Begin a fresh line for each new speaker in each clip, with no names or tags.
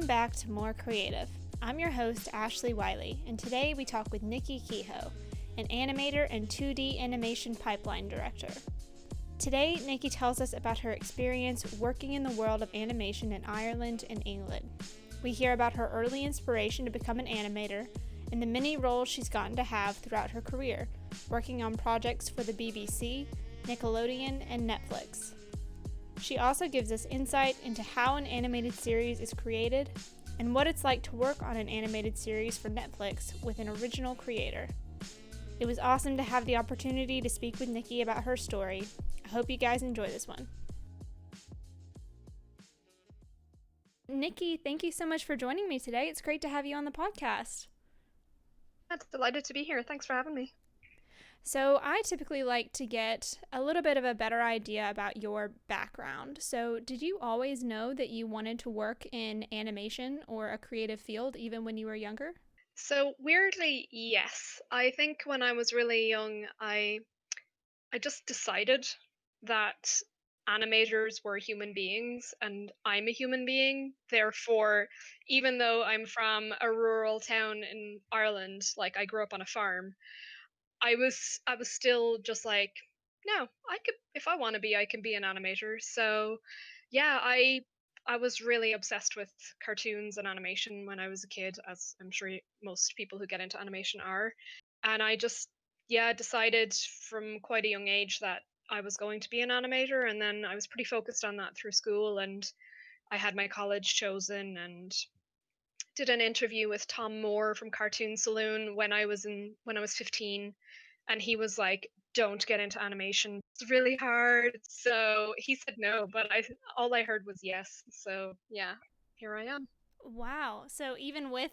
Welcome back to More Creative. I'm your host, Ashley Wiley, and today we talk with Niki Kehoe, an animator and 2D animation pipeline director. Today, Niki tells us about her experience working in the world of animation in Ireland and England. We hear about her early inspiration to become an animator and the many roles she's gotten to have throughout her career, working on projects for the BBC, Nickelodeon, and Netflix. She also gives us insight into how an animated series is created and what it's like to work on an animated series for Netflix with an original creator. It was awesome to have the opportunity to speak with Niki about her story. I hope you guys enjoy this one. Niki, thank you so much for joining me today. It's great to have you on the podcast.
I'm delighted to be here. Thanks for having me.
So I typically like to get a little bit of a better idea about your background. So did you always know that you wanted to work in animation or a creative field even when you were younger?
So weirdly, yes. I think when I was really young, I just decided that animators were human beings and I'm a human being. Therefore, even though I'm from a rural town in Ireland, like I grew up on a farm, I was still just like, no, I could if I want to be, I can be an animator. So, yeah, I was really obsessed with cartoons and animation when I was a kid, as I'm sure most people who get into animation are. And I just yeah, decided from quite a young age that I was going to be an animator, and then I was pretty focused on that through school, and I had my college chosen and did an interview with Tom Moore from Cartoon Saloon when I was 15, and he was like, "Don't get into animation. It's really hard." So he said no, but I all I heard was yes. So yeah, here I am.
Wow. So even with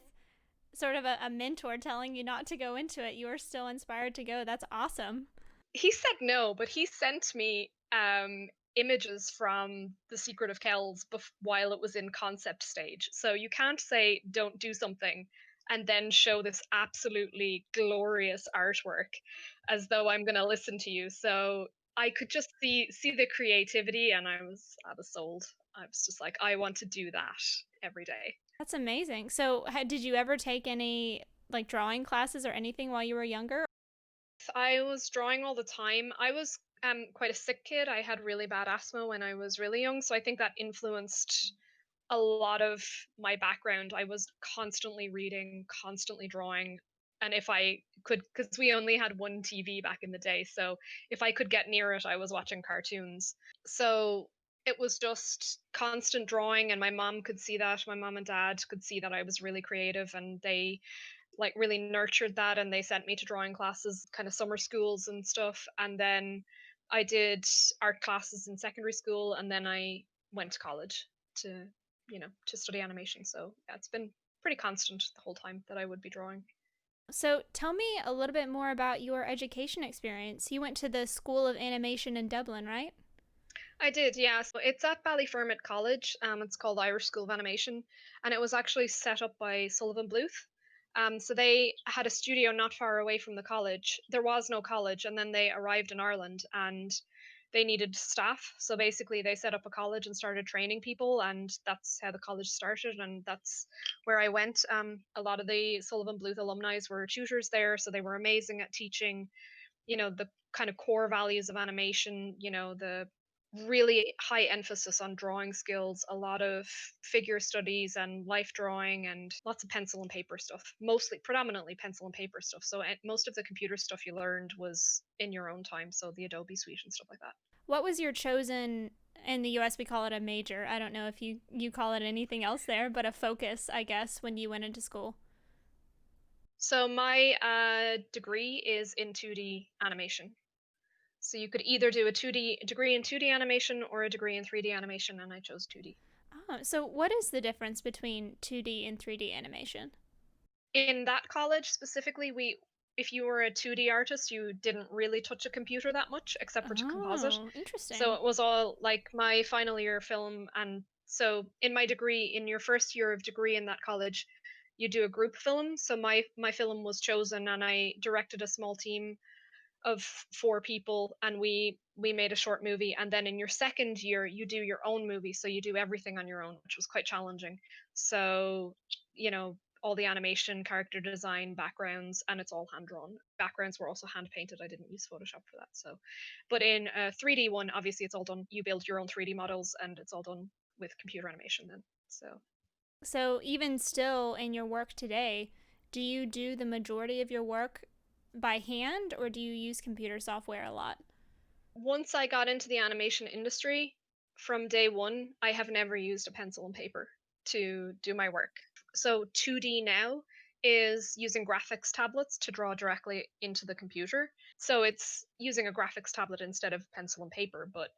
sort of a mentor telling you not to go into it, you were still inspired to go. That's awesome.
He said no, but he sent me images from The Secret of Kells while it was in concept stage. So you can't say don't do something and then show this absolutely glorious artwork as though I'm going to listen to you. So I could just see the creativity, and I was sold. I was just like, I want to do that every day.
That's amazing. So did you ever take any like drawing classes or anything while you were younger?
I was drawing all the time. I was quite a sick kid. I had really bad asthma when I was really young, so I think that influenced a lot of my background. I was constantly reading, constantly drawing, and if I could, because we only had one TV back in the day, so if I could get near it, I was watching cartoons. So it was just constant drawing, and my mom could see that. My mom and dad could see that I was really creative, and they like really nurtured that, and they sent me to drawing classes, kind of summer schools and stuff. And then I did art classes in secondary school, and then I went to college to to study animation. So yeah, it's been pretty constant the whole time that I would be drawing.
So tell me a little bit more about your education experience. You went to the School of Animation in Dublin, right?
I did, yeah. So it's at Ballyfermot College. It's called Irish School of Animation, and it was actually set up by Sullivan Bluth. So they had a studio not far away from the college. There was no college, and then they arrived in Ireland and they needed staff. So basically, they set up a college and started training people, and that's how the college started. And that's where I went. A lot of the Sullivan Bluth alumni were tutors there, so they were amazing at teaching the kind of core values of animation, the really high emphasis on drawing skills, a lot of figure studies and life drawing, and lots of pencil and paper stuff, mostly predominantly pencil and paper stuff. So most of the computer stuff you learned was in your own time, so the Adobe suite and stuff like that.
What was your chosen, in the US we call it a major. I don't know if you call it anything else there, but a focus, I guess, when you went into school.
So my degree is in 2D animation. So you could either do a 2D degree in 2D animation or a degree in 3D animation, and I chose 2D.
Oh, so what is the difference between 2D and 3D animation?
In that college specifically, we if you were a 2D artist, you didn't really touch a computer that much except for to composite.
Oh,
So
interesting.
it was all like my final year film. And so in my degree, in your first year of degree in that college, you do a group film. So my film was chosen, and I directed a small team of 4 people, and we made a short movie. And then in your second year you do your own movie, so you do everything on your own, which was quite challenging. So, all the animation, character design, backgrounds, and it's all hand drawn. Backgrounds were also hand painted. I didn't use Photoshop for that. So, but in a 3D one, obviously it's all done. You build your own 3D models, and it's all done with computer animation then.
So even still in your work today, do you do the majority of your work by hand, or do you use computer software a lot?
Once I got into the animation industry, from day one, I have never used a pencil and paper to do my work. So 2D now is using graphics tablets to draw directly into the computer. So it's using a graphics tablet instead of pencil and paper. But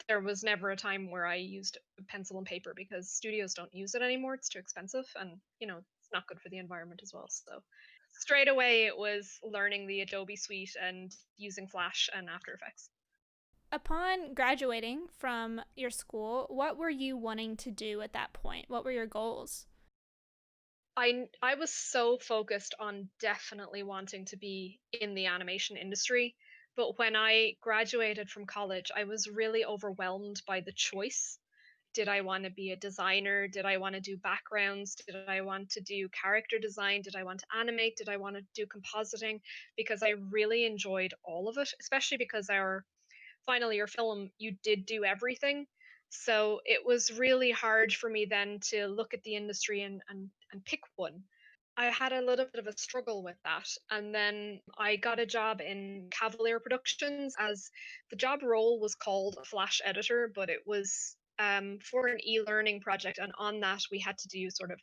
there was never a time where I used a pencil and paper because studios don't use it anymore. It's too expensive, and it's not good for the environment as well. So straight away it was learning the Adobe suite and using Flash and After Effects.
Upon graduating from your school, what were you wanting to do at that point? What were your goals?
I was so focused on definitely wanting to be in the animation industry, but when I graduated from college, I was really overwhelmed by the choice. Did I want to be a designer? Did I want to do backgrounds? Did I want to do character design? Did I want to animate? Did I want to do compositing? Because I really enjoyed all of it, especially because our final year film, you did do everything. So it was really hard for me then to look at the industry and pick one. I had a little bit of a struggle with that. And then I got a job in Cavalier Productions, as the job role was called a Flash editor, but it was for an e learning project. And on that, we had to do sort of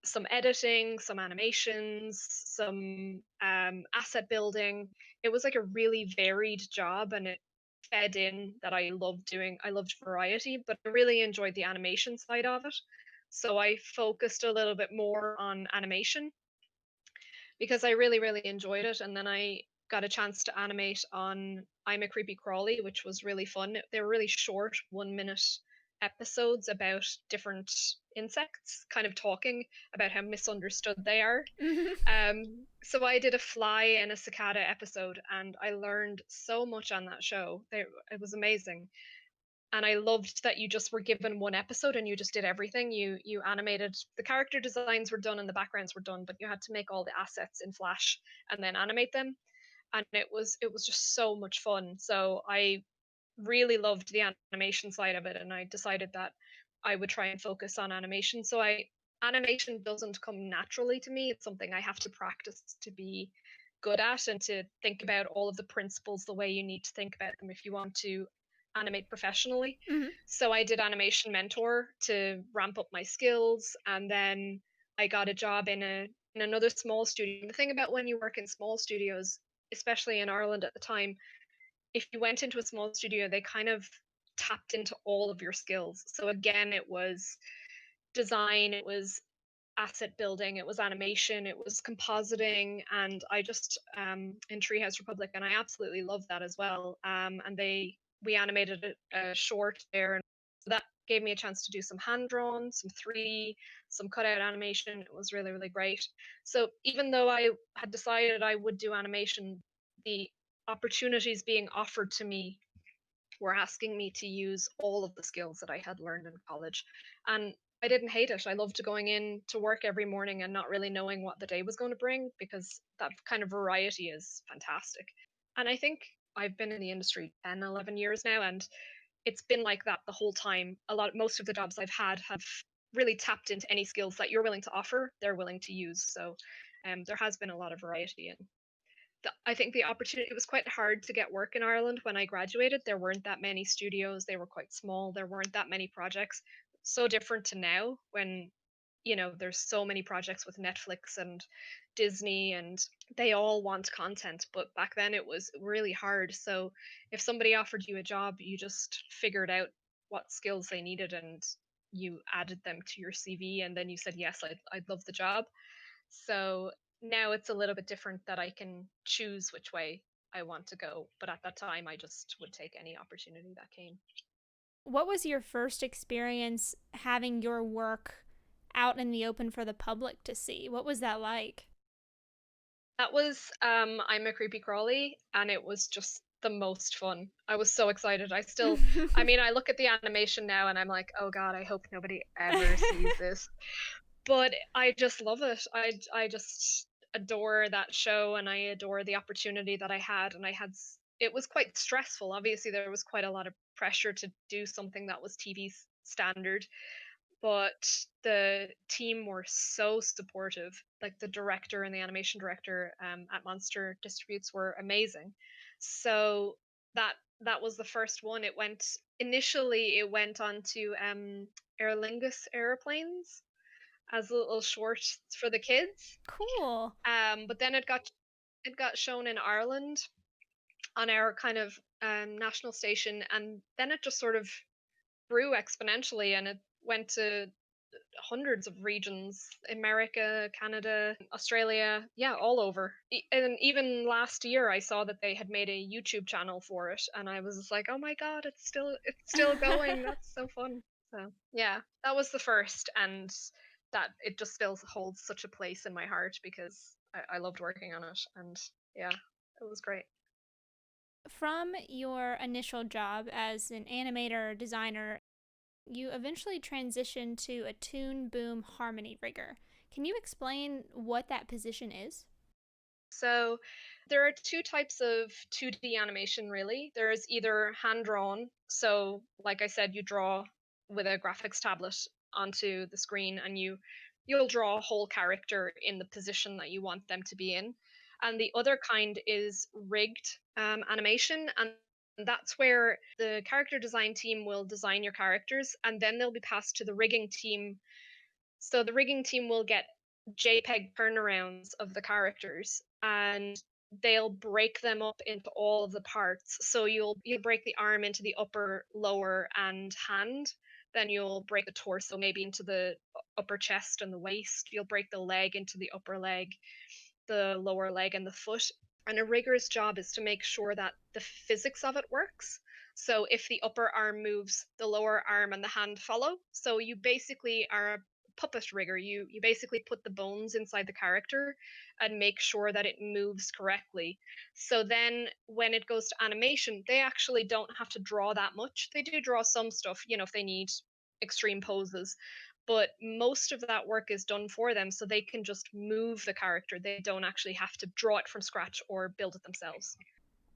some editing, some animations, some asset building. It was like a really varied job, and it fed in that I loved doing. I loved variety, but I really enjoyed the animation side of it. So I focused a little bit more on animation because I really, really enjoyed it. And then I got a chance to animate on I'm a Creepy Crawly, which was really fun. They were really short, 1 minute episodes about different insects, kind of talking about how misunderstood they are. So I did a fly and a cicada episode, and I learned so much on that show. It was amazing, and I loved that you just were given one episode and you just did everything. You animated, the character designs were done and the backgrounds were done, but you had to make all the assets in Flash and then animate them, and it was just so much fun. So I really loved the animation side of it, and I decided that I would try and focus on animation. So I animation doesn't come naturally to me. It's something I have to practice to be good at, and to think about all of the principles the way you need to think about them if you want to animate professionally.
Mm-hmm.
So I did animation mentor to ramp up my skills, and then I got a job in another small studio. The thing about when you work in small studios, especially in Ireland at the time, if you went into a small studio, they kind of tapped into all of your skills. So again, it was design, it was asset building, it was animation, it was compositing, and I just in Treehouse Republic, and I absolutely love that as well. And we animated a short there, and that gave me a chance to do some hand drawn, some 3D, some cutout animation. It was really, really great. So even though I had decided I would do animation, the opportunities being offered to me were asking me to use all of the skills that I had learned in college. And I didn't hate it. I loved going in to work every morning and not really knowing what the day was going to bring, because that kind of variety is fantastic. And I think I've been in the industry 10, 11 years now, and it's been like that the whole time. Most of the jobs I've had have really tapped into any skills that you're willing to offer, they're willing to use. So there has been a lot of variety, and I think the opportunity, it was quite hard to get work in Ireland when I graduated. There weren't that many studios, they were quite small, there weren't that many projects. So different to now, when there's so many projects with Netflix and Disney, and they all want content. But back then it was really hard. So if somebody offered you a job, you just figured out what skills they needed and you added them to your CV, and then you said yes, I'd love the job. So now it's a little bit different, that I can choose which way I want to go. But at that time, I just would take any opportunity that came.
What was your first experience having your work out in the open for the public to see? What was that like?
That was I'm a Creepy Crawly, and it was just the most fun. I was so excited. I mean, I look at the animation now and I'm like, "Oh god, I hope nobody ever sees this." But I just love it. I just adore that show, and I adore the opportunity that I had, and it was quite stressful. Obviously, there was quite a lot of pressure to do something that was TV standard, but the team were so supportive. Like the director and the animation director at Monster Distributes were amazing. So that was the first one. It went on to Aer Lingus airplanes as little shorts for the kids.
Cool.
But then it got shown in Ireland on our kind of national station, and then it just sort of grew exponentially, and it went to hundreds of regions: America, Canada, Australia, yeah, all over. And even last year I saw that they had made a YouTube channel for it, and I was just like, "Oh my god, it's still going. That's so fun." So, yeah, that was the first, and that it just still holds such a place in my heart because I loved working on it, and yeah, it was great.
From your initial job as an animator or designer, you eventually transitioned to a tune boom harmony rigger. Can you explain what that position is?
So there are two types of 2D animation, really. There's either hand drawn. So, like I said, you draw with a graphics tablet onto the screen, and you'll draw a whole character in the position that you want them to be in. And the other kind is rigged animation, and that's where the character design team will design your characters, and then they'll be passed to the rigging team. So the rigging team will get JPEG turnarounds of the characters, and they'll break them up into all of the parts. So you'll break the arm into the upper, lower, and hand. Then you'll break the torso maybe into the upper chest and the waist. You'll break the leg into the upper leg, the lower leg, and the foot. And a rigger's job is to make sure that the physics of it works. So if the upper arm moves, the lower arm and the hand follow. So you basically are a puppet rigger. You basically put the bones inside the character and make sure that it moves correctly. So then when it goes to animation, they actually don't have to draw that much. They do draw some stuff, if they need extreme poses, but most of that work is done for them, so they can just move the character. They don't actually have to draw it from scratch or build it themselves.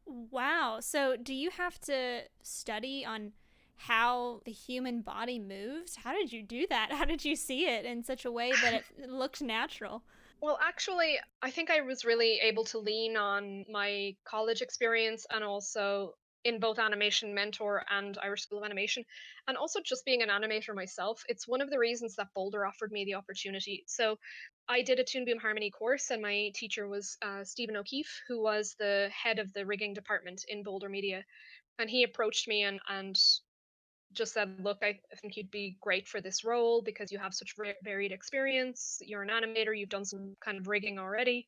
Wow. So, do you have to study on how the human body moves? How did you do that? How did you see it in such a way that it looked natural?
Well, actually, I think I was really able to lean on my college experience, and also in both Animation Mentor and Irish School of Animation, and also just being an animator myself. It's one of the reasons that Boulder offered me the opportunity. So I did a Toon Boom Harmony course, and my teacher was Stephen O'Keefe, who was the head of the rigging department in Boulder Media. And he approached me and just said, "Look, I think you'd be great for this role because you have such varied experience. You're an animator, you've done some kind of rigging already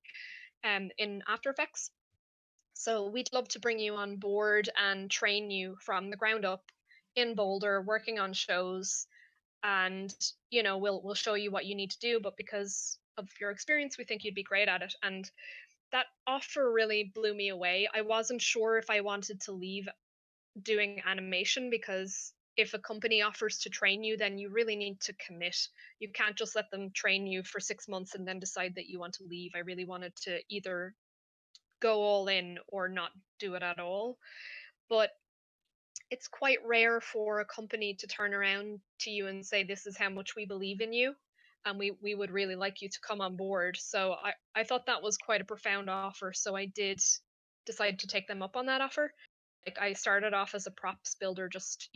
in After Effects. So we'd love to bring you on board and train you from the ground up in Boulder, working on shows, and we'll show you what you need to do. But because of your experience, we think you'd be great at it." And that offer really blew me away. I wasn't sure if I wanted to leave doing animation, because if a company offers to train you, then you really need to commit. You can't just let them train you for 6 months and then decide that you want to leave. I really wanted to either go all in or not do it at all. But it's quite rare for a company to turn around to you and say, "This is how much we believe in you, and we would really like you to come on board." So I thought that was quite a profound offer. So I did decide to take them up on that offer. Like, I started off as a props builder, just,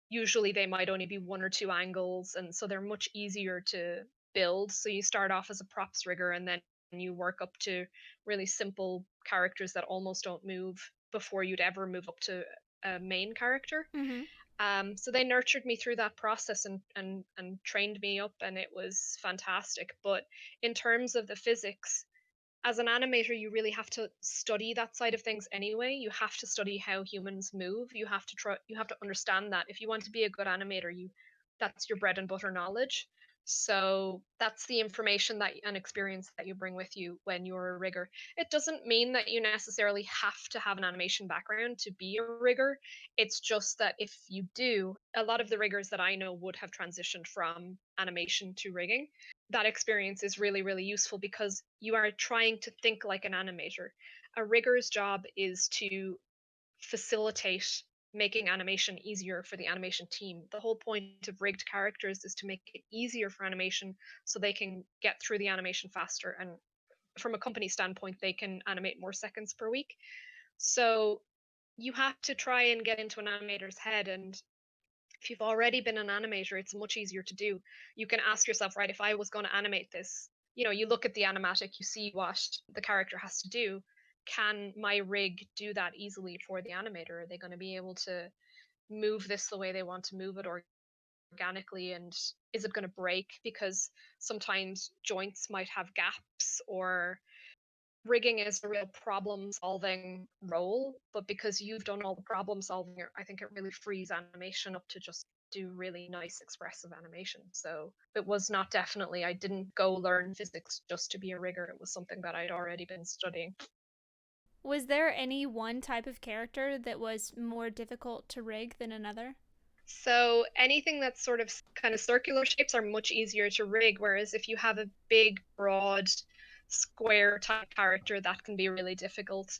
usually they might only be one or two angles, and so they're much easier to build. So you start off as a props rigger, and then you work up to really simple characters that almost don't move before you'd ever move up to a main character.
Mm-hmm.
So they nurtured me through that process and trained me up, and it was fantastic. But in terms of the physics, as an animator, you really have to study that side of things anyway. You have to study how humans move. You have to understand that. If you want to be a good animator, that's your bread and butter knowledge. So that's the information that and experience that you bring with you when you're a rigger. It doesn't mean that you necessarily have to have an animation background to be a rigger. It's just that if you do, a lot of the riggers that I know would have transitioned from animation to rigging. That experience is really, really useful because you are trying to think like an animator. A rigger's job is to facilitate making animation easier for the animation team. The whole point of rigged characters is to make it easier for animation so they can get through the animation faster. And from a company standpoint, they can animate more seconds per week. So you have to try and get into an animator's head. And if you've already been an animator, it's much easier to do. You can ask yourself, right, if I was going to animate this, you look at the animatic, you see what the character has to do. Can my rig do that easily for the animator? Are they going to be able to move this the way they want to move it organically? And is it going to break? Because sometimes joints might have gaps, or rigging is a real problem solving role, but because you've done all the problem solving, I think it really frees animation up to just do really nice expressive animation. So it was not definitely, I didn't go learn physics just to be a rigger. It was something that I'd already been studying.
Was there any one type of character that was more difficult to rig than another?
So anything that's sort of kind of circular shapes are much easier to rig, whereas if you have a big, broad, square type character, that can be really difficult.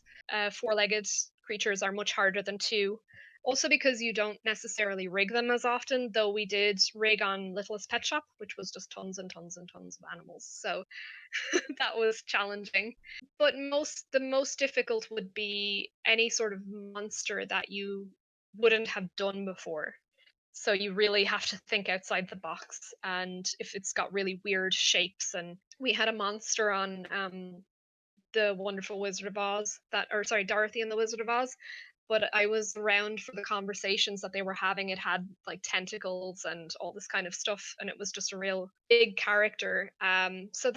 Four-legged creatures are much harder than two. Also because you don't necessarily rig them as often, though we did rig on Littlest Pet Shop, which was just tons and tons and tons of animals. So that was challenging. But the most difficult would be any sort of monster that you wouldn't have done before. So you really have to think outside the box. And if it's got really weird shapes, and we had a monster on the Wonderful Wizard of Oz, or sorry, Dorothy and the Wizard of Oz. But I was around for the conversations that they were having. It had like tentacles and all this kind of stuff, and it was just a real big character. So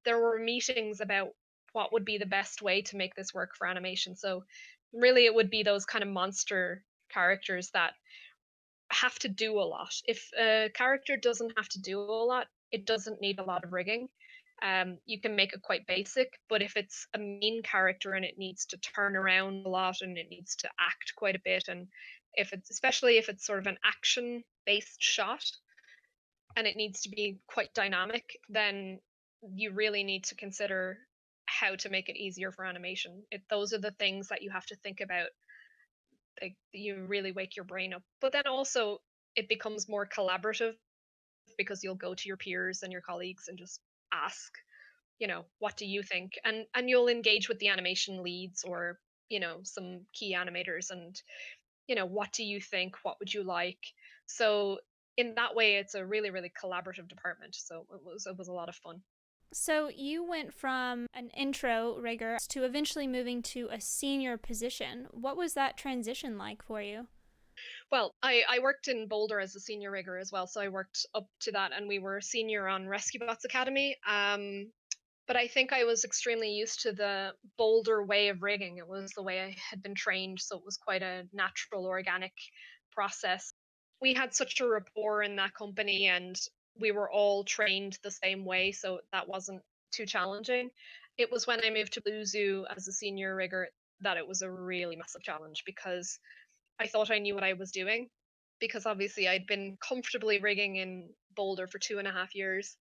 there were meetings about what would be the best way to make this work for animation. So really, it would be those kind of monster characters that have to do a lot. If a character doesn't have to do a lot, it doesn't need a lot of rigging. You can make it quite basic, but if it's a main character and it needs to turn around a lot and it needs to act quite a bit, and especially if it's sort of an action based shot and it needs to be quite dynamic, then you really need to consider how to make it easier for animation. Those are the things that you have to think about. Like, you really wake your brain up. But then also it becomes more collaborative because you'll go to your peers and your colleagues and just ask, what do you think? And you'll engage with the animation leads, or, some key animators, and, what do you think? What would you like? So in that way, it's a really, really collaborative department. So it was a lot of fun.
So you went from an intro rigger to eventually moving to a senior position. What was that transition like for you?
Well, I worked in Boulder as a senior rigger as well, so I worked up to that, and we were senior on Rescue Bots Academy. But I think I was extremely used to the Boulder way of rigging. It was the way I had been trained, so it was quite a natural, organic process. We had such a rapport in that company, and we were all trained the same way, so that wasn't too challenging. It was when I moved to Blue Zoo as a senior rigger that it was a really massive challenge, because I thought I knew what I was doing, because obviously I'd been comfortably rigging in Boulder for 2.5 years.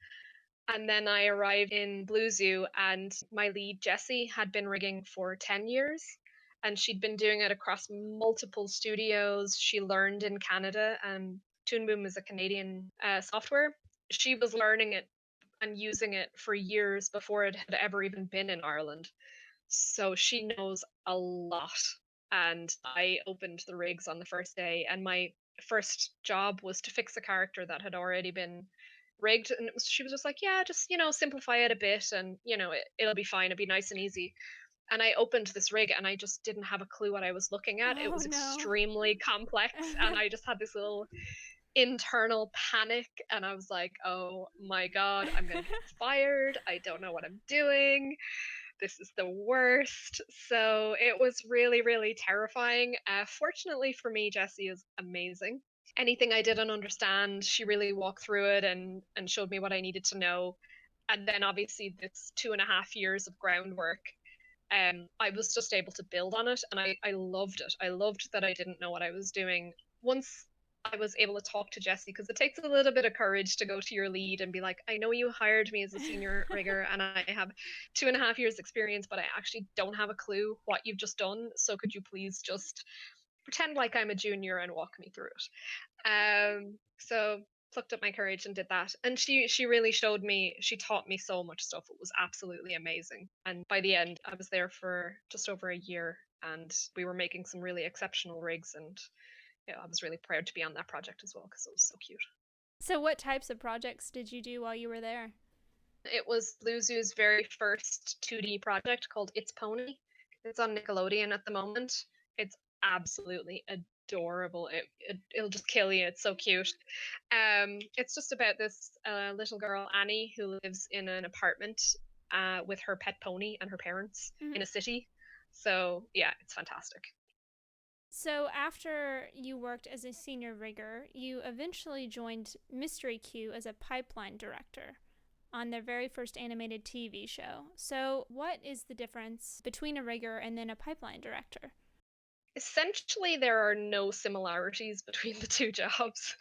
And then I arrived in Blue Zoo, and my lead, Jessie, had been rigging for 10 years. And she'd been doing it across multiple studios. She learned in Canada, and Toon Boom is a Canadian software. She was learning it and using it for years before it had ever even been in Ireland. So she knows a lot. And I opened the rigs on the first day, and my first job was to fix a character that had already been rigged. And she was just like, yeah, just, simplify it a bit, and, it'll be fine. It'll be nice and easy. And I opened this rig and I just didn't have a clue what I was looking at. It
Oh
was
no.
extremely complex, and I just had this little internal panic, and I was like, oh my God, I'm going to get fired. I don't know what I'm doing. This is the worst. So it was really, really terrifying. Fortunately for me, Jessie is amazing. Anything I didn't understand, she really walked through it and showed me what I needed to know. And then obviously this 2.5 years of groundwork, I was just able to build on it, and I loved it. I loved that I didn't know what I was doing. Once I was able to talk to Jesse, because it takes a little bit of courage to go to your lead and be like, I know you hired me as a senior rigger and I have 2.5 years experience, but I actually don't have a clue what you've just done. So could you please just pretend like I'm a junior and walk me through it? So plucked up my courage and did that. And she really showed me, she taught me so much stuff. It was absolutely amazing. And by the end, I was there for just over a year and we were making some really exceptional rigs, and yeah, I was really proud to be on that project as well because it was so cute.
So, what types of projects did you do while you were there?
It was Luzu's very first 2D project called It's Pony. It's on Nickelodeon at the moment. It's absolutely adorable. It'll just kill you. It's so cute. It's just about this little girl Annie who lives in an apartment with her pet pony and her parents
Mhm.
in a city. So yeah, it's fantastic.
So, after you worked as a senior rigger, you eventually joined Mystery Q as a pipeline director on their very first animated TV show. So, what is the difference between a rigger and then a pipeline director?
Essentially, there are no similarities between the two jobs.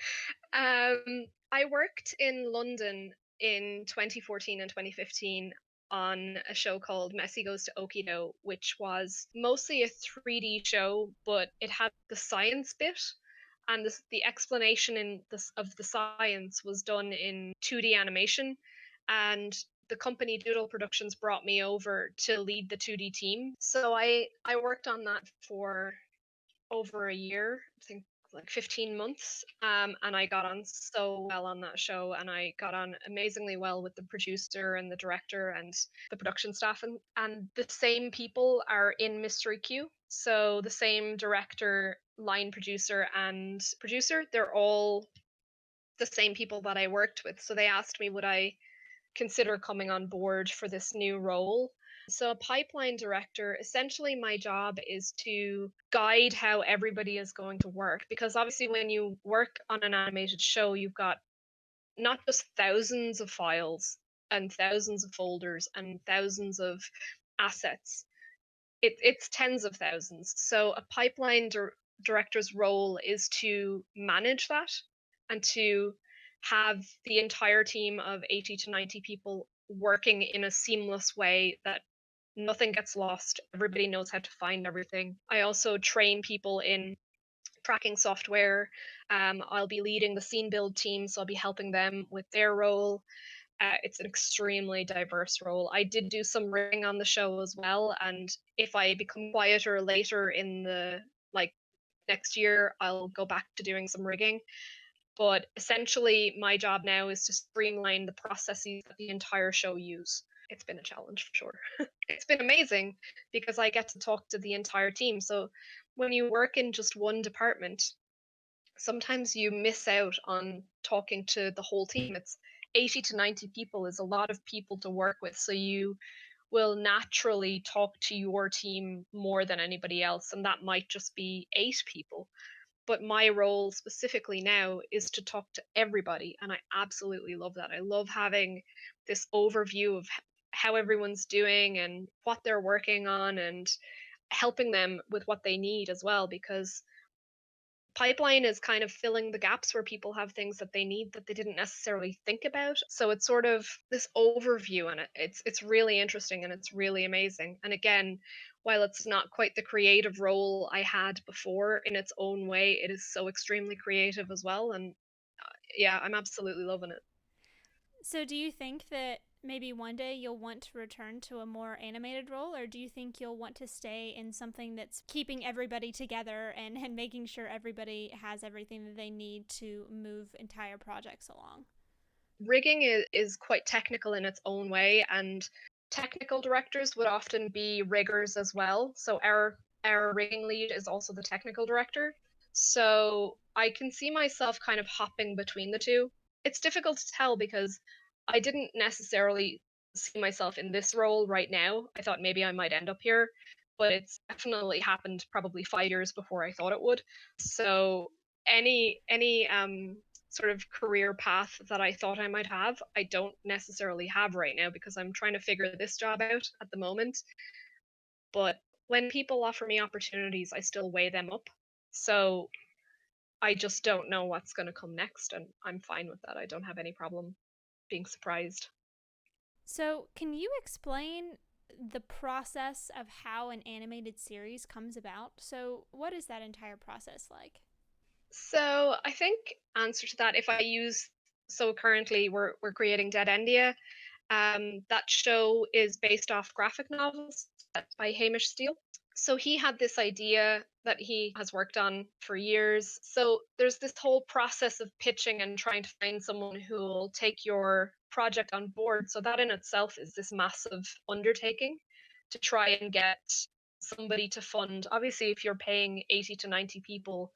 I worked in London in 2014 and 2015 on a show called Messi Goes to Okido, which was mostly a 3D show, but it had the science bit, and the explanation of the science was done in 2D animation. And the company Doodle Productions brought me over to lead the 2D team. So I worked on that for over a year, I think like 15 months. And I got on so well on that show, and I got on amazingly well with the producer and the director and the production staff. And the same people are in Mystery Q. So the same director, line producer, and producer, they're all the same people that I worked with. So they asked me, would I consider coming on board for this new role. So, a pipeline director, essentially, my job is to guide how everybody is going to work. Because obviously, when you work on an animated show, you've got not just thousands of files and thousands of folders and thousands of assets, it's tens of thousands. So, a director's role is to manage that and to have the entire team of 80 to 90 people working in a seamless way that nothing gets lost. Everybody knows how to find everything. I also train people in tracking software. I'll be leading the scene build team, so I'll be helping them with their role. It's an extremely diverse role. I did do some rigging on the show as well, and if I become quieter later in the like next year, I'll go back to doing some rigging. But essentially, my job now is to streamline the processes that the entire show use. It's been a challenge for sure. It's been amazing because I get to talk to the entire team. So when you work in just one department, sometimes you miss out on talking to the whole team. It's 80 to 90 people is a lot of people to work with. So you will naturally talk to your team more than anybody else. And that might just be 8 people. But my role specifically now is to talk to everybody. And I absolutely love that. I love having this overview of how everyone's doing and what they're working on and helping them with what they need as well, because pipeline is kind of filling the gaps where people have things that they need that they didn't necessarily think about. So it's sort of this overview, and it's really interesting and it's really amazing. And again, while it's not quite the creative role I had before, in its own way it is so extremely creative as well. And yeah, I'm absolutely loving it.
So, do you think that maybe one day you'll want to return to a more animated role, or do you think you'll want to stay in something that's keeping everybody together and making sure everybody has everything that they need to move entire projects along?
Rigging is quite technical in its own way, and technical directors would often be riggers as well. So our rigging lead is also the technical director. So I can see myself kind of hopping between the two. It's difficult to tell because I didn't necessarily see myself in this role right now. I thought maybe I might end up here, but it's definitely happened probably 5 years before I thought it would. So any sort of career path that I thought I might have, I don't necessarily have right now because I'm trying to figure this job out at the moment. But when people offer me opportunities, I still weigh them up. So I just don't know what's going to come next, and I'm fine with that. I don't have any problem being surprised.
So, can you explain the process of how an animated series comes about? So, what is that entire process like?
So I think answer to that, if I use so currently we're creating Deadendia. That show is based off graphic novels by Hamish Steele. So he had this idea that he has worked on for years. So there's this whole process of pitching and trying to find someone who will take your project on board. So that in itself is this massive undertaking to try and get somebody to fund. Obviously, if you're paying 80 to 90 people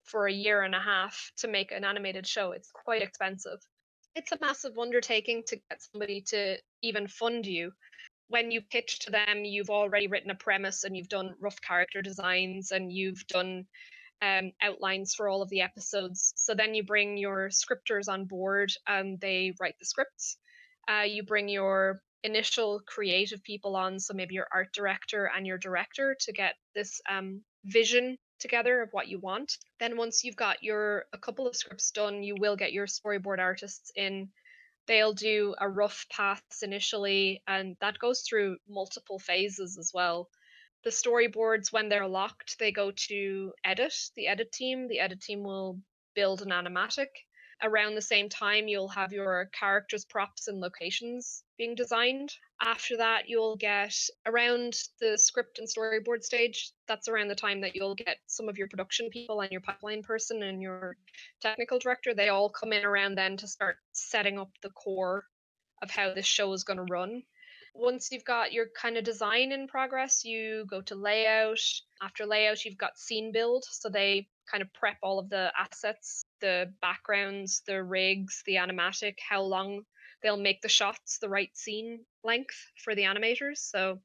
for a year and a half to make an animated show, it's quite expensive. It's a massive undertaking to get somebody to even fund you. When you pitch to them, you've already written a premise and you've done rough character designs and you've done outlines for all of the episodes. So then you bring your scripters on board and they write the scripts. You bring your initial creative people on, so maybe your art director and your director, to get this vision together of what you want. Then once you've got your a couple of scripts done, you will get your storyboard artists in. They'll do a rough pass initially, and that goes through multiple phases as well. The storyboards, when they're locked, they go to edit, the edit team. The edit team will build an animatic. Around the same time, you'll have your characters, props, and locations being designed. After that, you'll get around the script and storyboard stage. That's around the time that you'll get some of your production people and your pipeline person and your technical director. They all come in around then to start setting up the core of how this show is going to run. Once you've got your kind of design in progress, you go to layout. After layout, you've got scene build. So they kind of prep all of the assets, the backgrounds, the rigs, the animatic, how long they'll make the shots the right scene length for the animators. So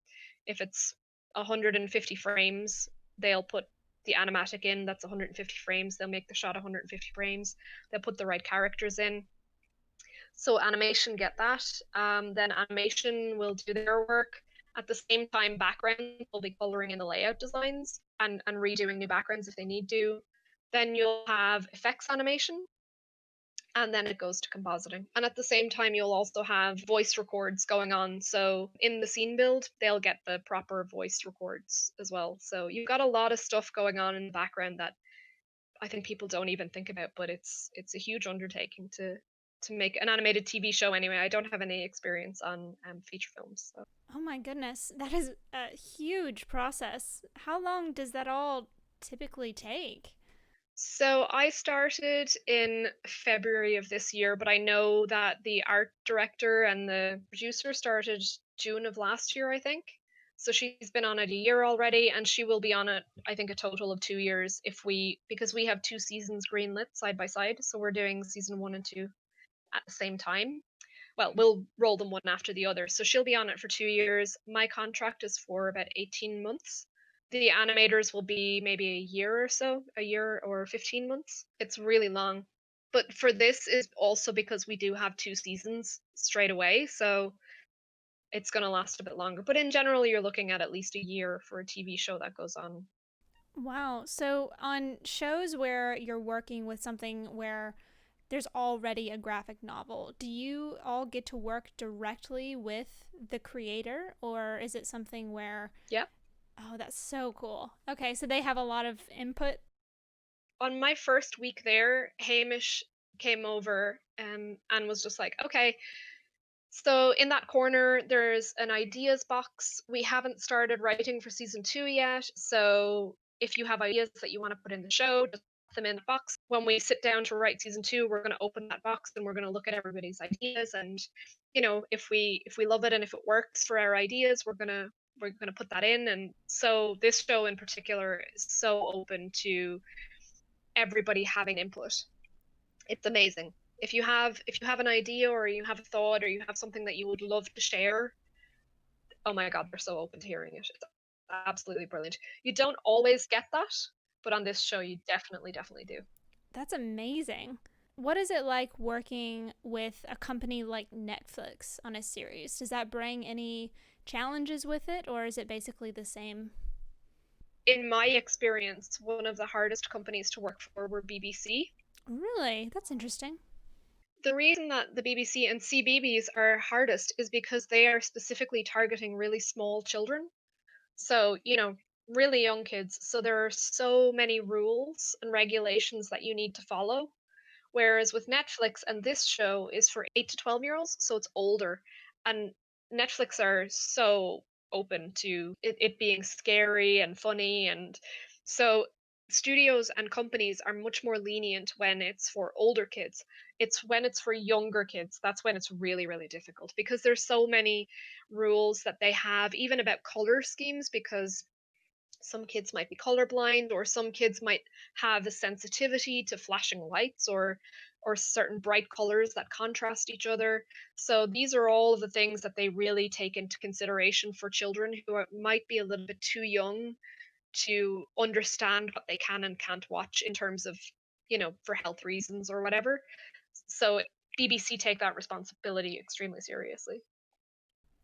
if it's 150 frames, they'll put the animatic in that's 150 frames. They'll make the shot 150 frames. They'll put the right characters in. So animation get that. Then animation will do their work. At the same time, background will be coloring in the layout designs and redoing new backgrounds if they need to. Then you'll have effects animation, and then it goes to compositing. And at the same time, you'll also have voice records going on. So in the scene build, they'll get the proper voice records as well. So you've got a lot of stuff going on in the background that I think people don't even think about, but it's a huge undertaking to make an animated TV show. Anyway, I don't have any experience on feature films. So.
Oh my goodness, that is a huge process. How long does that all typically take?
So I started in February of this year, but I know that the art director and the producer started June of last year, I think. So she's been on it a year already, and she will be on it, I think, a total of 2 years because we have two seasons greenlit side by side. So we're doing season 1 and 2 at the same time. Well, we'll roll them one after the other. So she'll be on it for 2 years. My contract is for about 18 months. The animators will be maybe a year or so, a year or 15 months. It's really long. But for this is also because we do have two seasons straight away. So it's going to last a bit longer. But in general, you're looking at least a year for a TV show that goes on.
Wow. So, on shows where you're working with something where there's already a graphic novel, do you all get to work directly with the creator, or is it something where,
Yeah.
oh, that's so cool. Okay, so they have a lot of input.
On my first week there, Hamish came over and was just like, okay, so in that corner, there's an ideas box. We haven't started writing for season 2 yet. So if you have ideas that you want to put in the show, just put them in the box. When we sit down to write season 2, we're going to open that box and we're going to look at everybody's ideas. And if we love it and if it works for our ideas, we're gonna put that in. And so this show in particular is so open to everybody having input. It's amazing. If you have an idea or you have a thought or you have something that you would love to share, oh my god, they're so open to hearing it. It's absolutely brilliant. You don't always get that, but on this show you definitely do.
That's amazing. What is it like working with a company like Netflix on a series? Does that bring any challenges with it, or is it basically the same?
In my experience, one of the hardest companies to work for were BBC.
Really? That's interesting.
The reason that the BBC and CBeebies are hardest is because they are specifically targeting really small children. So, really young kids. So there are so many rules and regulations that you need to follow. Whereas with Netflix, and this show is for 8 to 12-year-olds, so it's older. And Netflix are so open to it being scary and funny. And so studios and companies are much more lenient when it's for older kids. It's when it's for younger kids, that's when it's really, really difficult because there's so many rules that they have, even about color schemes, because some kids might be colorblind or some kids might have a sensitivity to flashing lights or certain bright colors that contrast each other. So these are all of the things that they really take into consideration for children who might be a little bit too young to understand what they can and can't watch in terms of, for health reasons or whatever. So BBC take that responsibility extremely seriously.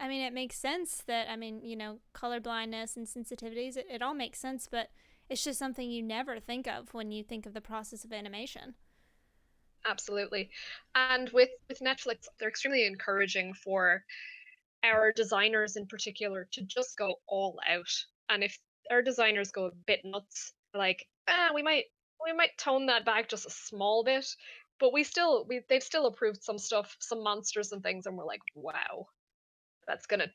I mean, it makes sense that, colorblindness and sensitivities, it all makes sense, but it's just something you never think of when you think of the process of animation.
Absolutely. And with Netflix, they're extremely encouraging for our designers in particular to just go all out. And if our designers go a bit nuts, like, we might tone that back just a small bit, but they've still approved some stuff, some monsters and things, and we're like, wow, that's gonna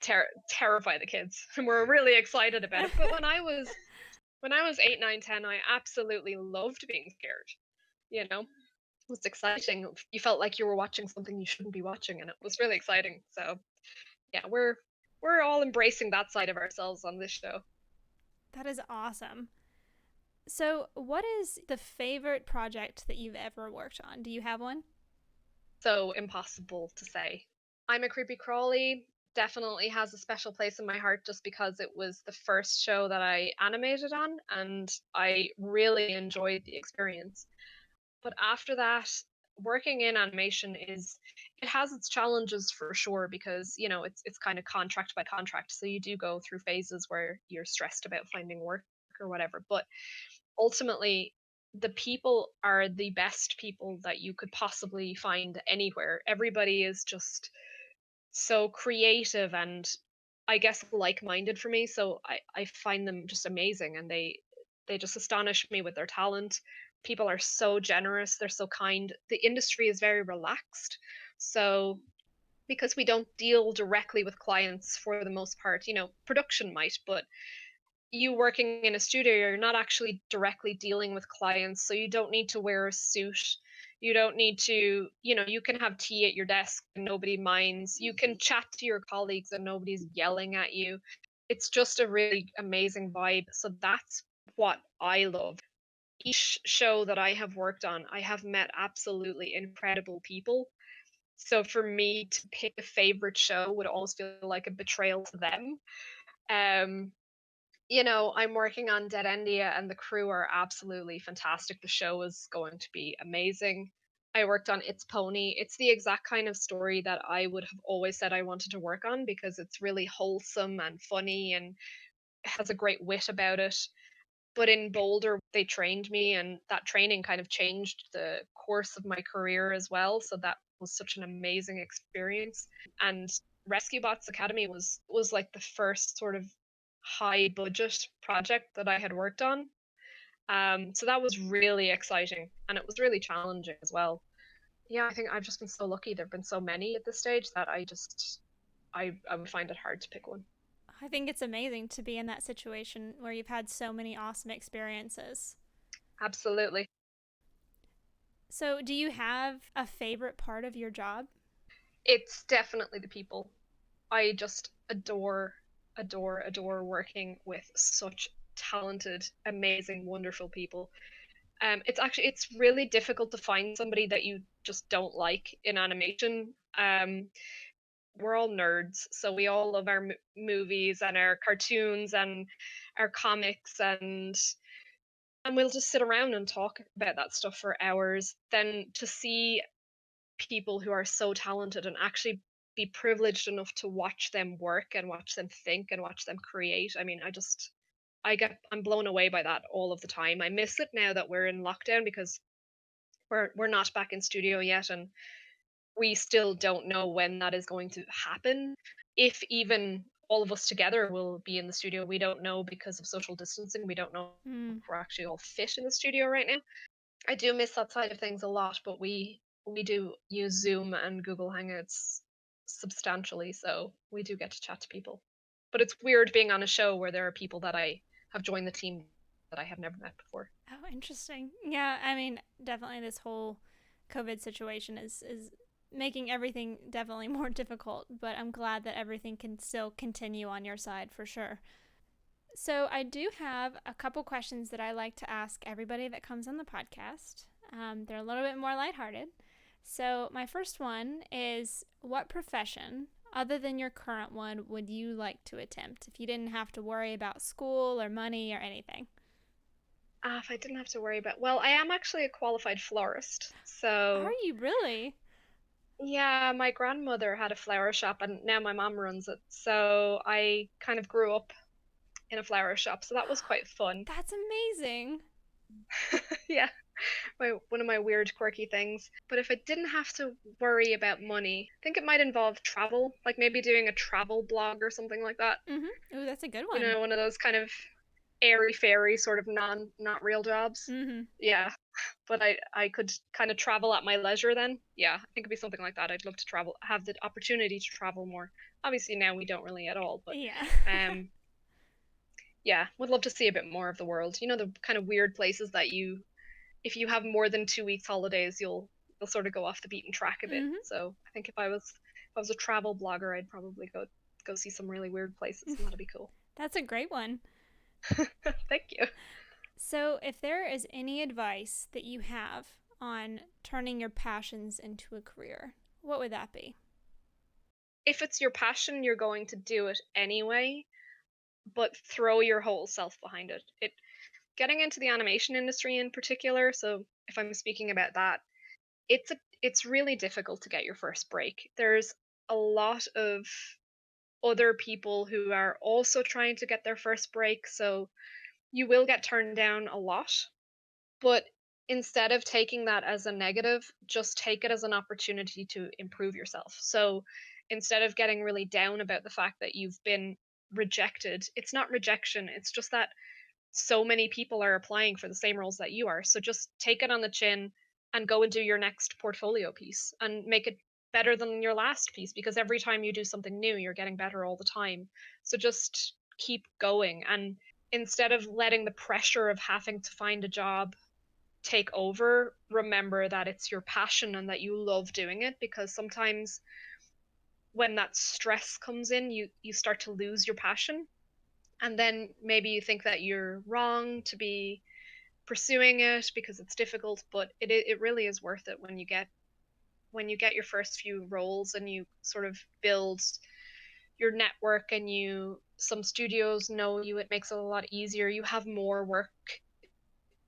terrify the kids. And we're really excited about it. But when I was 8, 9, 10, I absolutely loved being scared, you know? It was exciting. You felt like you were watching something you shouldn't be watching, and it was really exciting. So yeah, we're all embracing that side of ourselves on this show.
That is awesome. So, what is the favorite project that you've ever worked on? Do you have one?
So impossible to say. I'm a creepy crawly definitely has a special place in my heart just because it was the first show that I animated on and I really enjoyed the experience. But after that, working in animation it has its challenges for sure because, it's kind of contract by contract. So you do go through phases where you're stressed about finding work or whatever. But ultimately, the people are the best people that you could possibly find anywhere. Everybody is just so creative and I guess like-minded for me. So I find them just amazing and they just astonish me with their talent. People are so generous, they're so kind. The industry is very relaxed. So because we don't deal directly with clients for the most part, production might, but you working in a studio, you're not actually directly dealing with clients, so you don't need to wear a suit. You don't need to, you can have tea at your desk and nobody minds. You can chat to your colleagues and nobody's yelling at you. It's just a really amazing vibe. So that's what I love. Each show that I have worked on, I have met absolutely incredible people. So for me to pick a favorite show would almost feel like a betrayal to them. Um, I'm working on Deadendia and the crew are absolutely fantastic. The show is going to be amazing. I worked on It's Pony. It's the exact kind of story that I would have always said I wanted to work on because it's really wholesome and funny and has a great wit about it. But in Boulder, they trained me, and that training kind of changed the course of my career as well. So that was such an amazing experience. And Rescue Bots Academy was like the first sort of high budget project that I had worked on. So that was really exciting, and it was really challenging as well. Yeah, I think I've just been so lucky. There've been so many at this stage that I would find it hard to pick one.
I think it's amazing to be in that situation where you've had so many awesome experiences.
Absolutely.
So, do you have a favorite part of your job?
It's definitely the people. I just adore working with such talented, amazing, wonderful people. It's really difficult to find somebody that you just don't like in animation. We're all nerds, so we all love our movies and our cartoons and our comics and and we'll just sit around and talk about that stuff for hours. Then to see people who are so talented and actually be privileged enough to watch them work and watch them think and watch them create. I mean, I'm blown away by that all of the time. I miss it now that we're in lockdown because we're not back in studio yet, and we still don't know when that is going to happen. If even all of us together will be in the studio, we don't know because of social distancing. We don't know
Mm.
if we're actually all fit in the studio right now. I do miss that side of things a lot, but we do use Zoom and Google Hangouts substantially, so we do get to chat to people. But it's weird being on a show where there are people that I have joined the team that I have never met before.
Oh, interesting. Yeah, I mean, definitely this whole COVID situation is making everything definitely more difficult, but I'm glad that everything can still continue on your side for sure. So, I do have a couple questions that I like to ask everybody that comes on the podcast. They're a little bit more lighthearted. So, my first one is, what profession, other than your current one, would you like to attempt if you didn't have to worry about school or money or anything?
If I didn't have to worry about, well, I am actually a qualified florist.
Are
So,
you really?
yeah, my grandmother had a flower shop and now my mom runs it. So, I kind of grew up in a flower shop. So, that was quite fun.
That's amazing.
Yeah, one of my weird, quirky things. But if I didn't have to worry about money, I think it might involve travel, like maybe doing a travel blog or something like that.
Ooh, that's a good one.
One of those kind of airy fairy sort of not real jobs.
Mm-hmm.
Yeah, but I could kind of travel at my leisure then. Yeah, I think it'd be something like that. I'd love to travel, have the opportunity to travel more. Obviously now we don't really at all, but
Yeah.
um yeah, would love to see a bit more of the world. The kind of weird places that if you have more than 2 weeks holidays, you'll sort of go off the beaten track a bit.
Mm-hmm.
So I think if I was a travel blogger, I'd probably go see some really weird places, and that'd be cool.
That's a great one.
Thank you.
So, if there is any advice that you have on turning your passions into a career, what would that be?
If it's your passion, you're going to do it anyway, but throw your whole self behind it. It Getting into the animation industry in particular, so if I'm speaking about that, it's really difficult to get your first break. There's a lot of other people who are also trying to get their first break, so you will get turned down a lot. But instead of taking that as a negative, just take it as an opportunity to improve yourself. So instead of getting really down about the fact that you've been rejected, it's not rejection, it's just that so many people are applying for the same roles that you are. So just take it on the chin and go and do your next portfolio piece and make it better than your last piece, because every time you do something new, you're getting better all the time. So just keep going. And instead of letting the pressure of having to find a job take over, remember that it's your passion and that you love doing it, because sometimes when that stress comes in, you start to lose your passion, and then maybe you think that you're wrong to be pursuing it because it's difficult, but it really is worth it when you get your first few roles and you sort of build your network, and some studios know you. It makes it a lot easier. You have more work.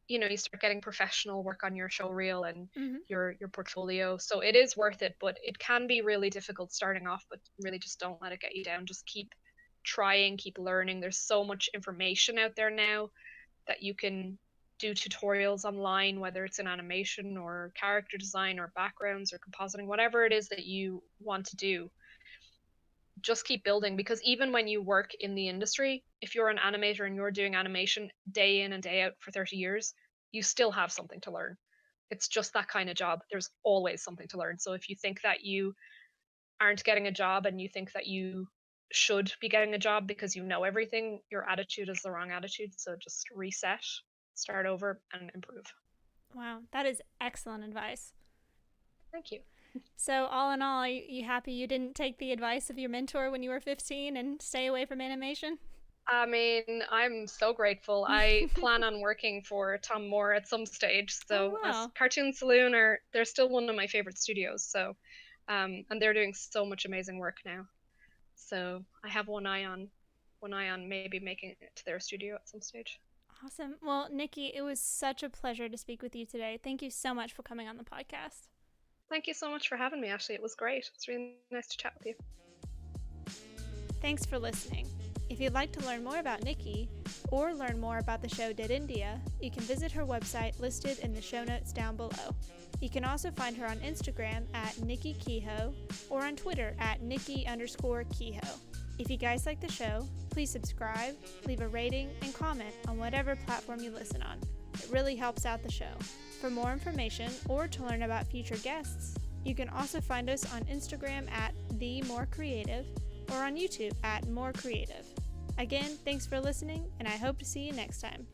You start getting professional work on your show reel and
Mm-hmm.
your portfolio. So it is worth it, but it can be really difficult starting off, but really just don't let it get you down. Just keep trying, keep learning. There's so much information out there now that you can do tutorials online, whether it's in animation or character design or backgrounds or compositing, whatever it is that you want to do. Just keep building, because even when you work in the industry, if you're an animator and you're doing animation day in and day out for 30 years, you still have something to learn. It's just that kind of job. There's always something to learn. So if you think that you aren't getting a job and you think that you should be getting a job because you know everything, your attitude is the wrong attitude. So just reset, start over, and improve.
Wow, that is excellent advice.
Thank you.
So, all in all, are you happy you didn't take the advice of your mentor when you were 15 and stay away from animation?
I mean, I'm so grateful. I plan on working for Tom Moore at some stage.
Oh,
So, as
wow.
Cartoon Saloon they're still one of my favorite studios. So, and they're doing so much amazing work now. So, I have one eye on maybe making it to their studio at some stage.
Awesome. Well, Niki, it was such a pleasure to speak with you today. Thank you so much for coming on the podcast.
Thank you so much for having me, Ashley. It was great. It's really nice to chat with you.
Thanks for listening. If you'd like to learn more about Niki or learn more about the show Deadendia, you can visit her website listed in the show notes down below. You can also find her on Instagram at Niki Kehoe or on Twitter at Niki_Kehoe. If you guys like the show, please subscribe, leave a rating, and comment on whatever platform you listen on. It really helps out the show. For more information or to learn about future guests, you can also find us on Instagram at TheMoreCreative or on YouTube at More Creative. Again, thanks for listening, and I hope to see you next time.